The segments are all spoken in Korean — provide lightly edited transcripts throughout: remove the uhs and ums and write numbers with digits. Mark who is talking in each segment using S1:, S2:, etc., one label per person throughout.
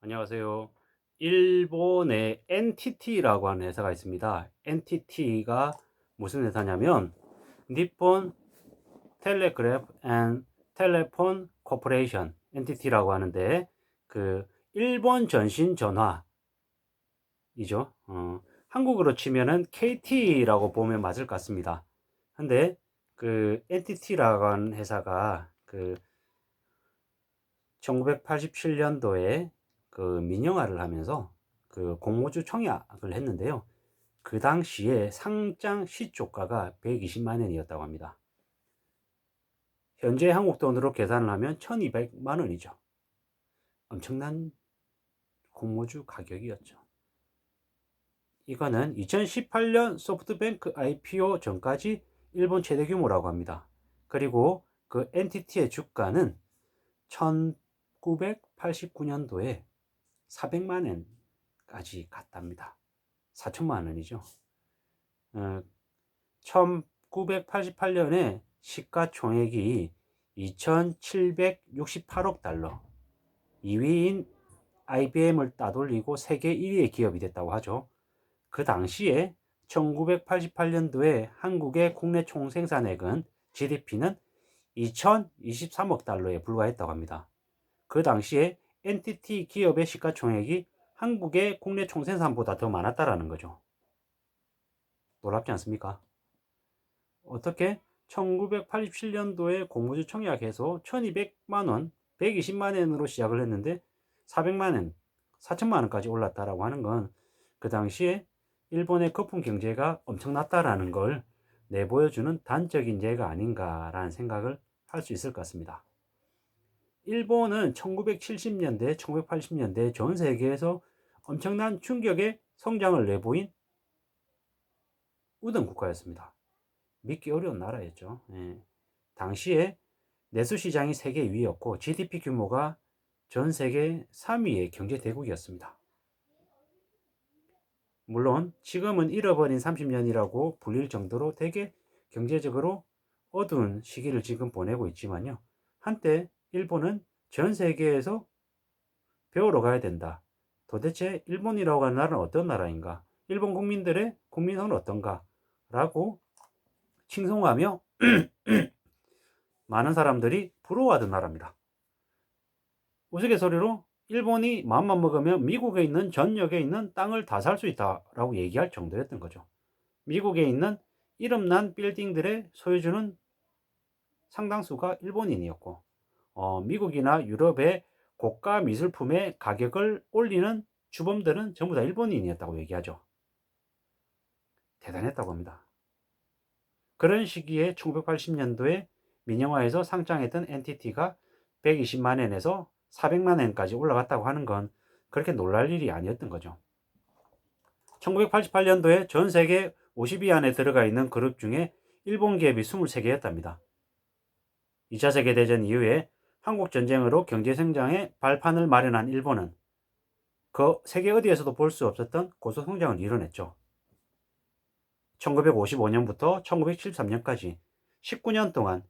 S1: 안녕하세요. 일본의 NTT라고 하는 회사가 있습니다. NTT가 무슨 회사냐면 니폰 텔레그래프 앤 텔레폰 코퍼레이션 NTT라고 하는데 그 일본 전신 전화이죠. 한국으로 치면은 KT라고 보면 맞을 것 같습니다. 근데 그 NTT라고 하는 회사가 그 1987년도에 그 민영화를 하면서 그 공모주 청약을 했는데요. 그 당시에 상장 시초가가 120만 원이었다고 합니다. 현재 한국 돈으로 계산을 하면 1200만 원이죠. 엄청난 공모주 가격이었죠. 이거는 2018년 소프트뱅크 IPO 전까지 일본 최대 규모라고 합니다. 그리고 그 NTT의 주가는 1989년도에 400만 원까지 갔답니다. 4천만 원이죠. 1988년에 시가총액이 2768억 달러, 2위인 IBM을 따돌리고 세계 1위의 기업이 됐다고 하죠. 그 당시에 1988년도에 한국의 국내 총생산액은 GDP는 2023억 달러에 불과했다고 합니다. 그 당시에 NTT 기업의 시가총액이 한국의 국내 총생산보다 더 많았다라는 거죠. 놀랍지 않습니까? 어떻게 1987년도에 공모주 청약해서 1200만 원, 120만 원으로 시작을 했는데 400만 원, 4천만 원까지 올랐다라고 하는 건 그 당시에 일본의 거품 경제가 엄청났다라는 걸 내보여주는 단적인 예가 아닌가라는 생각을 할 수 있을 것 같습니다. 일본은 1970년대, 1980년대 전 세계에서 엄청난 충격의 성장을 내보인 우등 국가였습니다. 믿기 어려운 나라였죠. 예. 당시에 내수 시장이 세계 2위였고 GDP 규모가 전 세계 3위의 경제 대국이었습니다. 물론 지금은 잃어버린 30년이라고 불릴 정도로 되게 경제적으로 어두운 시기를 지금 보내고 있지만요. 한때 일본은 전 세계에서 배우러 가야 된다. 도대체 일본이라고 하는 나라는 어떤 나라인가? 일본 국민들의 국민성은 어떤가? 라고 칭송하며 많은 사람들이 부러워하던 나라입니다. 우스갯소리로 일본이 마음만 먹으면 미국에 있는 전역에 있는 땅을 다 살 수 있다라고 얘기할 정도였던 거죠. 미국에 있는 이름난 빌딩들의 소유주는 상당수가 일본인이었고, 미국이나 유럽의 고가 미술품의 가격을 올리는 주범들은 전부 다 일본인이었다고 얘기하죠. 대단했다고 합니다. 그런 시기에 1980년도에 민영화에서 상장했던 NTT가 120만 원에서 400만 원까지 올라갔다고 하는 건 그렇게 놀랄 일이 아니었던 거죠. 1988년도에 전 세계 50위 안에 들어가 있는 그룹 중에 일본 기업이 23개였답니다. 2차 세계대전 이후에 한국전쟁으로 경제성장의 발판을 마련한 일본은 그 세계 어디에서도 볼 수 없었던 고속성장을 이뤄냈죠. 1955년부터 1973년까지 19년 동안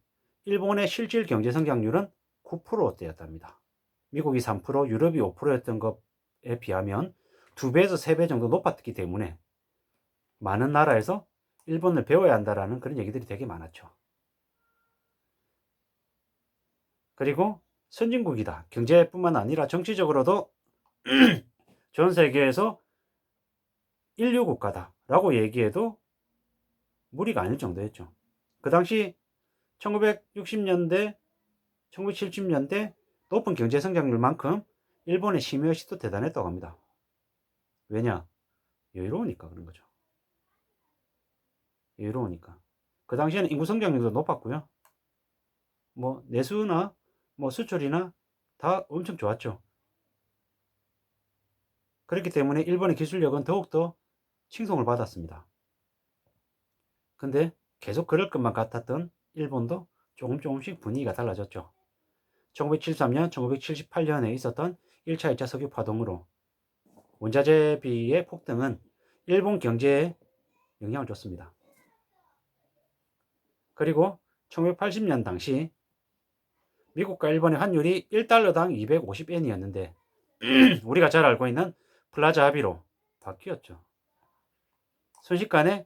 S1: 일본의 실질 경제 성장률은 9%대였답니다. 미국이 3%, 유럽이 5%였던 것에 비하면 2배에서 3배 정도 높았기 때문에 많은 나라에서 일본을 배워야 한다라는 그런 얘기들이 되게 많았죠. 그리고 선진국이다. 경제뿐만 아니라 정치적으로도 전 세계에서 인류 국가다라고 얘기해도 무리가 아닐 정도였죠. 그 당시 1960년대, 1970년대 높은 경제 성장률만큼 일본의 심의의식도 대단했다고 합니다. 왜냐? 여유로우니까 그런 거죠. 여유로우니까. 그 당시에는 인구 성장률도 높았고요. 뭐 내수나 뭐 수출이나 다 엄청 좋았죠. 그렇기 때문에 일본의 기술력은 더욱더 칭송을 받았습니다. 근데 계속 그럴 것만 같았던 일본도 조금씩 분위기가 달라졌죠. 1973년, 1978년에 있었던 1차, 2차 석유 파동으로 원자재비의 폭등은 일본 경제에 영향을 줬습니다. 그리고 1980년 당시 미국과 일본의 환율이 1달러당 250엔이었는데 우리가 잘 알고 있는 플라자 합의로 바뀌었죠. 순식간에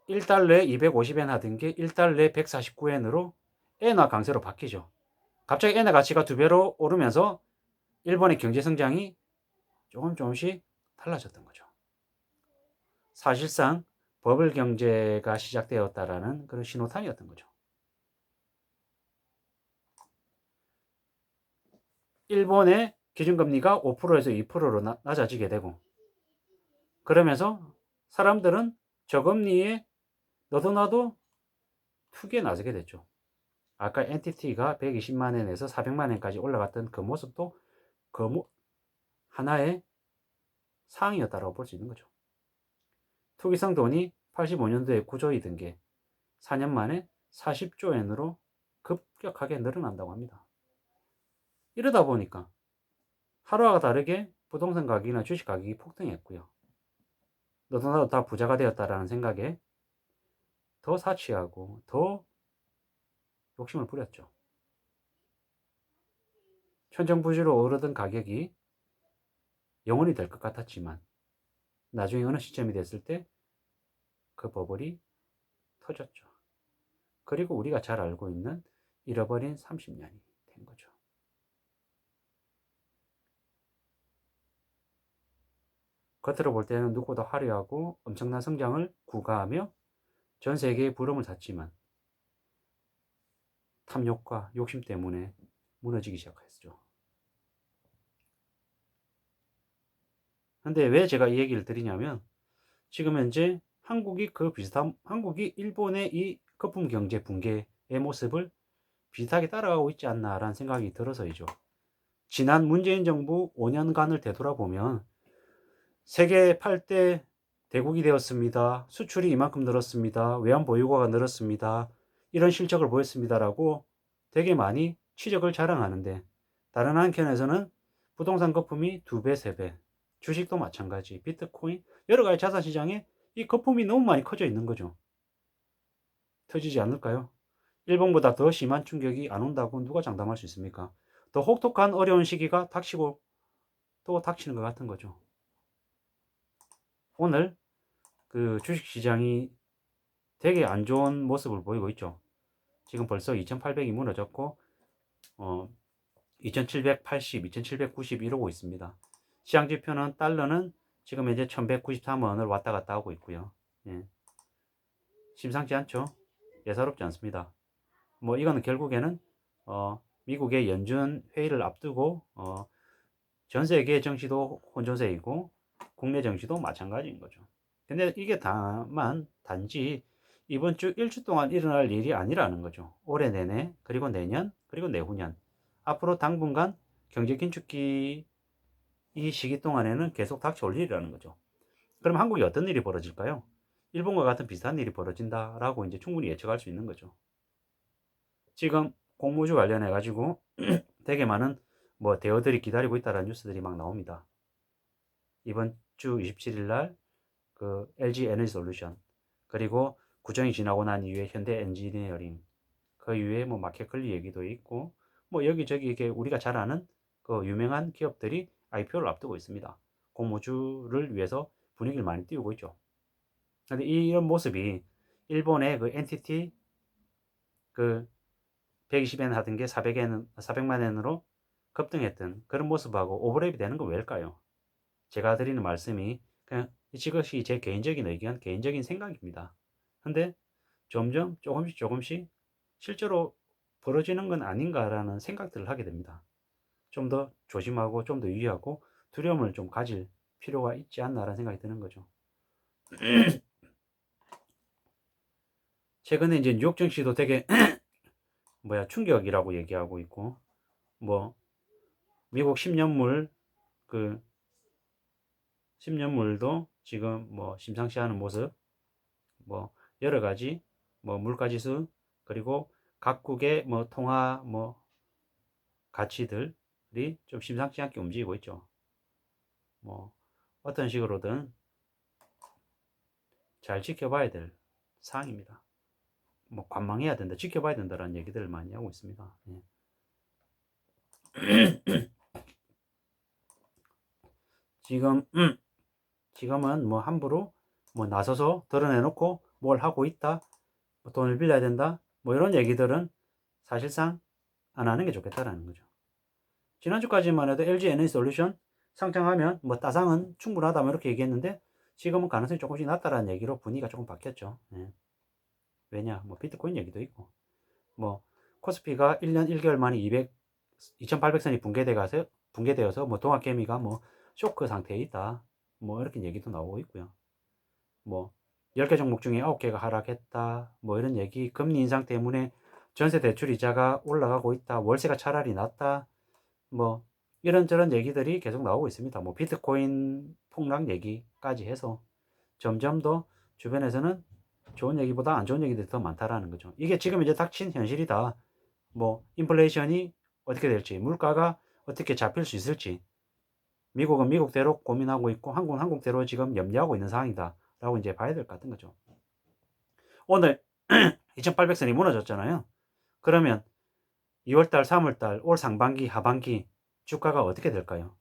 S1: 1달러에 250엔 하던 게 1달러에 149엔으로 엔화 강세로 바뀌죠. 갑자기 엔화 가치가 2배로 오르면서 일본의 경제 성장이 조금씩 달라졌던 거죠. 사실상 버블 경제가 시작되었다라는 그런 신호탄이었던 거죠. 일본의 기준금리가 5%에서 2%로 낮아지게 되고, 그러면서 사람들은 저금리에 너도나도 투기에 나서게 됐죠. 아까 NTT가 120만엔에서 400만엔까지 올라갔던 그 모습도 그 하나의 상황이었다고 볼 수 있는 거죠. 투기성 돈이 85년도에 9조이던 게 4년 만에 40조 엔으로 급격하게 늘어난다고 합니다. 이러다 보니까 하루와 다르게 부동산 가격이나 주식 가격이 폭등했고요. 너도 나도 다 부자가 되었다라는 생각에 더 사치하고 더 욕심을 부렸죠. 천정부지로 오르던 가격이 영원히 될 것 같았지만 나중에 어느 시점이 됐을 때 그 버블이 터졌죠. 그리고 우리가 잘 알고 있는 잃어버린 30년이 된 거죠. 겉으로 볼 때는 누구보다 화려하고 엄청난 성장을 구가하며 전 세계에 부름을 탔지만 탐욕과 욕심 때문에 무너지기 시작했죠. 근데 왜 제가 이 얘기를 드리냐면 지금 현재 한국이 일본의 이 거품 경제 붕괴의 모습을 비슷하게 따라가고 있지 않나라는 생각이 들어서이죠. 지난 문재인 정부 5년간을 되돌아보면 세계 8대 대국이 되었습니다. 수출이 이만큼 늘었습니다. 외환 보유고가 늘었습니다. 이런 실적을 보였습니다라고 되게 많이 취적을 자랑하는데 다른 한편에서는 부동산 거품이 2배, 3배, 주식도 마찬가지, 비트코인, 여러 가지 자산 시장에 이 거품이 너무 많이 커져 있는 거죠. 터지지 않을까요? 일본보다 더 심한 충격이 안 온다고 누가 장담할 수 있습니까? 더 혹독한 어려운 시기가 닥치고 또 닥치는 것 같은 거죠. 오늘 그 주식시장이 되게 안 좋은 모습을 보이고 있죠. 지금 벌써 2800이 무너졌고 2780, 2790 이러고 있습니다. 시장지표는 달러는 지금 현재 1193원을 왔다 갔다 하고 있고요. 예. 심상치 않죠. 예사롭지 않습니다. 뭐 이거는 결국에는 미국의 연준 회의를 앞두고 전 세계 정치도 혼조세이고 국내 정치도 마찬가지인 거죠. 근데 이게 단지 이번 주 1주 동안 일어날 일이 아니라는 거죠. 올해 내내, 그리고 내년, 그리고 내후년. 앞으로 당분간 경제 긴축기 이 시기 동안에는 계속 닥쳐올 일이라는 거죠. 그럼 한국에 어떤 일이 벌어질까요? 일본과 같은 비슷한 일이 벌어진다라고 이제 충분히 예측할 수 있는 거죠. 지금 공모주 관련해 가지고 되게 많은 뭐 대어들이 기다리고 있다는 뉴스들이 막 나옵니다. 이번 주 27일 날 그 LG 에너지 솔루션, 그리고 구정이 지나고 난 이후에 현대 엔지니어링, 그 이후에 뭐 마켓컬리 얘기도 있고 뭐 여기저기 이게 우리가 잘 아는 그 유명한 기업들이 IPO를 앞두고 있습니다. 공모주를 위해서 분위기를 많이 띄우고 있죠. 근데 이런 모습이 일본의 그 NTT 그 120엔 하던 게 400만 엔으로 급등했던 그런 모습하고 오버랩이 되는 건 왜일까요? 제가 드리는 말씀이 그냥 이것이 제 개인적인 의견, 개인적인 생각입니다. 근데 점점 조금씩 실제로 벌어지는 건 아닌가라는 생각들을 하게 됩니다. 좀 더 조심하고 좀 더 유의하고 두려움을 좀 가질 필요가 있지 않나라는 생각이 드는 거죠. 최근에 이제 뉴욕 증시도 되게 충격이라고 얘기하고 있고 뭐 미국 10년물 그 10년물도 지금 뭐 심상치 않은 모습, 뭐 여러 가지 뭐 물가지수, 그리고 각국의 뭐 통화 뭐 가치들이 좀 심상치 않게 움직이고 있죠. 뭐 어떤 식으로든 잘 지켜봐야 될 사항입니다. 뭐 관망해야 된다, 지켜봐야 된다라는 얘기들을 많이 하고 있습니다. 예. 지금은 뭐 함부로 뭐 나서서 드러내놓고 뭘 하고 있다, 뭐 돈을 빌려야 된다, 뭐 이런 얘기들은 사실상 안 하는 게 좋겠다라는 거죠. 지난주까지만 해도 LG 에너지솔루션 상장하면 뭐 따상은 충분하다 뭐 이렇게 얘기했는데 지금은 가능성이 조금씩 낮다라는 얘기로 분위기가 조금 바뀌었죠. 예. 왜냐, 뭐 비트코인 얘기도 있고, 뭐 코스피가 1년 1개월 만에 2800선이 붕괴되어서 뭐 동학개미가 뭐 쇼크 상태에 있다, 뭐 이렇게 얘기도 나오고 있고요. 뭐 10개 종목 중에 9개가 하락했다, 뭐 이런 얘기, 금리 인상 때문에 전세 대출 이자가 올라가고 있다, 월세가 차라리 낫다, 뭐 이런저런 얘기들이 계속 나오고 있습니다. 뭐 비트코인 폭락 얘기까지 해서 점점 더 주변에서는 좋은 얘기보다 안 좋은 얘기들이 더 많다라는 거죠. 이게 지금 이제 닥친 현실이다. 뭐 인플레이션이 어떻게 될지, 물가가 어떻게 잡힐 수 있을지, 미국은 미국대로 고민하고 있고 한국은 한국대로 지금 염려하고 있는 상황이다 라고 이제 봐야 될 것 같은 거죠. 오늘 2800선이 무너졌잖아요. 그러면 2월달 3월달 올 상반기 하반기 주가가 어떻게 될까요?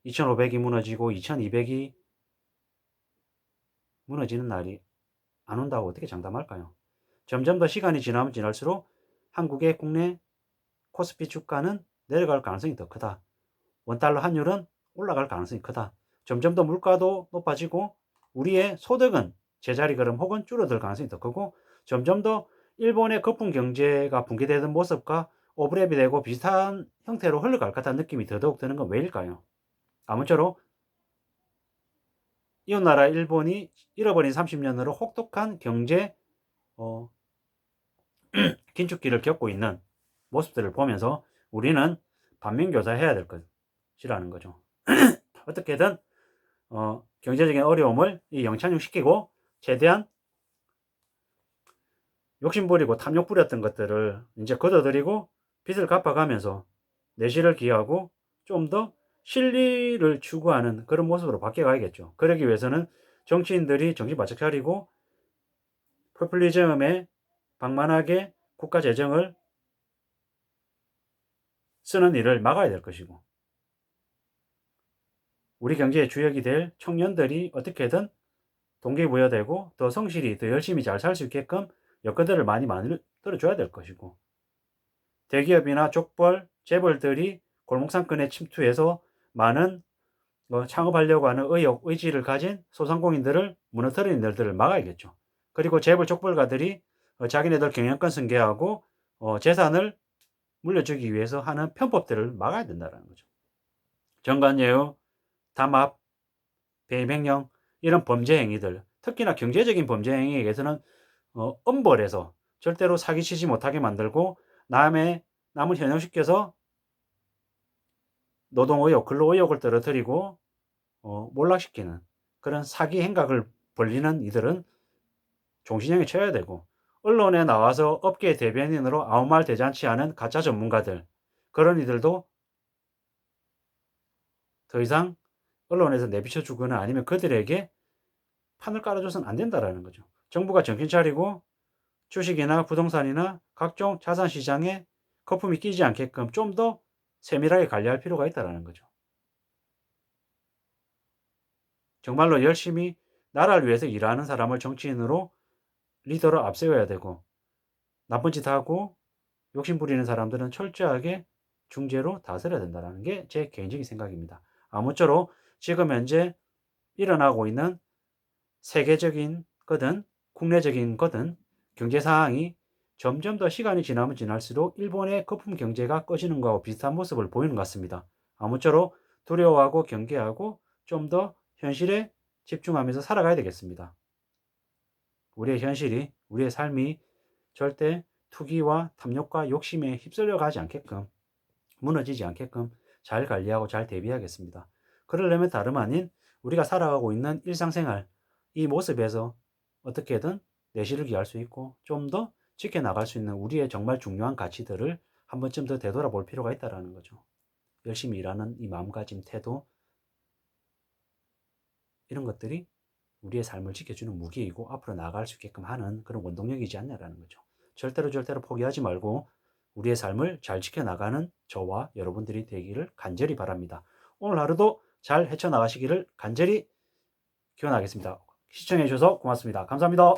S1: 2500이 무너지고 2200이 무너지는 날이 안 온다고 어떻게 장담할까요? 점점 더 시간이 지나면 지날수록 한국의 국내 코스피 주가는 내려갈 가능성이 더 크다. 원달러 환율은 올라갈 가능성이 크다. 점점 더 물가도 높아지고 우리의 소득은 제자리 걸음 혹은 줄어들 가능성이 더 크고, 점점 더 일본의 거품 경제가 붕괴되는 모습과 오버랩이 되고 비슷한 형태로 흘러갈 것 같다는 느낌이 더더욱 드는 건 왜일까요? 아무쪼록 이웃나라 일본이 잃어버린 30년으로 혹독한 경제 긴축기를 겪고 있는 모습들을 보면서 우리는 반면교사해야 될 것이라는 거죠. 어떻게든 경제적인 어려움을 영창시키고 최대한 욕심부리고 탐욕 부렸던 것들을 이제 걷어들이고 빚을 갚아가면서 내실을 기하고 좀 더 실리를 추구하는 그런 모습으로 바뀌어가야겠죠. 그러기 위해서는 정치인들이 정신 바짝 차리고 포퓰리즘에 방만하게 국가 재정을 쓰는 일을 막아야 될 것이고, 우리 경제의 주역이 될 청년들이 어떻게든 동기부여되고 더 성실히 더 열심히 잘 살 수 있게끔 여건들을 많이 만들어줘야 될 것이고, 대기업이나 족벌, 재벌들이 골목상권에 침투해서 많은 창업하려고 하는 의욕, 의지를 가진 소상공인들을 무너뜨리는 일들을 막아야겠죠. 그리고 재벌 족벌가들이 자기네들 경영권 승계하고 재산을 물려주기 위해서 하는 편법들을 막아야 된다는 거죠. 정관예우, 담합, 배임행령, 이런 범죄 행위들, 특히나 경제적인 범죄 행위에 대해서는 엄벌해서 절대로 사기치지 못하게 만들고 남을 현혹시켜서 노동의욕, 근로의욕을 떨어뜨리고 몰락시키는 그런 사기 행각을 벌리는 이들은 종신형에 처해야 되고, 언론에 나와서 업계 대변인으로 아무 말 대잔치 하는 가짜 전문가들, 그런 이들도 더 이상 언론에서 내비쳐주거나 아니면 그들에게 판을 깔아줘서는 안 된다라는 거죠. 정부가 정신 차리고 주식이나 부동산이나 각종 자산 시장에 거품이 끼지 않게끔 좀 더 세밀하게 관리할 필요가 있다는 거죠. 정말로 열심히 나라를 위해서 일하는 사람을 정치인으로 리더로 앞세워야 되고, 나쁜 짓 하고 욕심 부리는 사람들은 철저하게 중재로 다스려야 된다는 게 제 개인적인 생각입니다. 아무쪼록 지금 현재 일어나고 있는 세계적인 거든 국내적인 거든 경제 상황이 점점 더 시간이 지나면 지날수록 일본의 거품 경제가 꺼지는 것과 비슷한 모습을 보이는 것 같습니다. 아무쪼록 두려워하고 경계하고 좀 더 현실에 집중하면서 살아가야 되겠습니다. 우리의 현실이, 우리의 삶이 절대 투기와 탐욕과 욕심에 휩쓸려 가지 않게끔, 무너지지 않게끔 잘 관리하고 잘 대비하겠습니다. 그러려면 다름 아닌 우리가 살아가고 있는 일상생활, 이 모습에서 어떻게든 내실을 기할 수 있고 좀 더 지켜나갈 수 있는 우리의 정말 중요한 가치들을 한 번쯤 더 되돌아볼 필요가 있다는 거죠. 열심히 일하는 이 마음가짐, 태도, 이런 것들이 우리의 삶을 지켜주는 무기이고 앞으로 나아갈 수 있게끔 하는 그런 원동력이지 않냐라는 거죠. 절대로 포기하지 말고 우리의 삶을 잘 지켜나가는 저와 여러분들이 되기를 간절히 바랍니다. 오늘 하루도 잘 헤쳐나가시기를 간절히 기원하겠습니다. 시청해 주셔서 고맙습니다. 감사합니다.